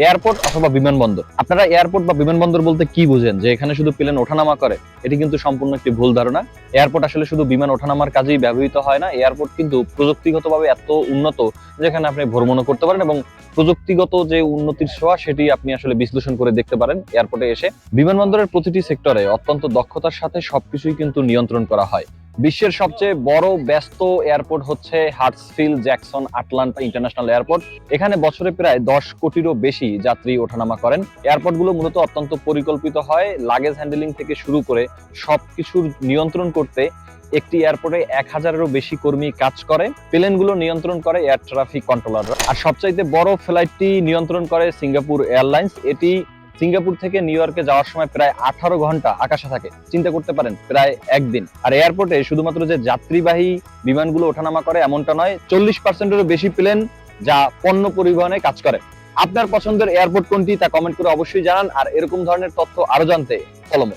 Airport অথবা বিমানবন্দর। আপনারা এয়ারপোর্ট বা বিমানবন্দর বলতে কি বুঝেন, যে এখানে শুধু প্লেন ওঠানামা করে? এটি কিন্তু সম্পূর্ণ একটি ভুল ধারণা। এয়ারপোর্ট আসলে শুধু বিমান ওঠানামার কাজেই ব্যবহৃত হয় না। এয়ারপোর্ট কিন্তু প্রযুক্তিগতভাবে এত উন্নত, যেখানে আপনি ভ্রমণও করতে পারেন এবং প্রযুক্তিগত যে উন্নতির ছোঁয়া সেটি আপনি আসলে বিশ্লেষণ করে দেখতে পারেন এয়ারপোর্টে এসে। বিমানবন্দরের প্রতিটি সেক্টরে অত্যন্ত দক্ষতার সাথে সবকিছুই কিন্তু নিয়ন্ত্রণ করা হয়। বিশ্বের সবচেয়ে বড় ব্যস্ত এয়ারপোর্ট হচ্ছে হার্টসফিল্ড জ্যাকসন আটলান্টা ইন্টারন্যাশনাল এয়ারপোর্ট। এখানে বছরে প্রায় 10 কোটিরও বেশি যাত্রী ওঠানামা করেন। এয়ারপোর্টগুলো মূলত অত্যন্ত পরিকল্পিত হয়, লাগেজ হ্যান্ডেলিং থেকে শুরু করে সবকিছুর নিয়ন্ত্রণ করতে একটি এয়ারপোর্টে 1000-এরও বেশি কর্মী কাজ করে। প্লেনগুলো নিয়ন্ত্রণ করে এয়ার ট্রাফিক কন্ট্রোলাররা। আর সবচাইতে বড় ফ্লাইটটি নিয়ন্ত্রণ করে সিঙ্গাপুর এয়ারলাইন্স। এটি সিঙ্গাপুর থেকে নিউ ইয়র্কে যাওয়ার সময় প্রায় 18 ঘন্টা আকাশে থাকে। চিন্তা করতে পারেন, প্রায় একদিন। আর এয়ারপোর্টে শুধুমাত্র যে যাত্রীবাহী বিমানগুলো ওঠানামা করে এমনটা নয়, 40%-এরও বেশি প্লেন যা পণ্য পরিবহনে কাজ করে। আপনার পছন্দের এয়ারপোর্ট কোনটি তা কমেন্ট করে অবশ্যই জানান। আর এরকম ধরনের তথ্য আরো জানতে ফলো মি।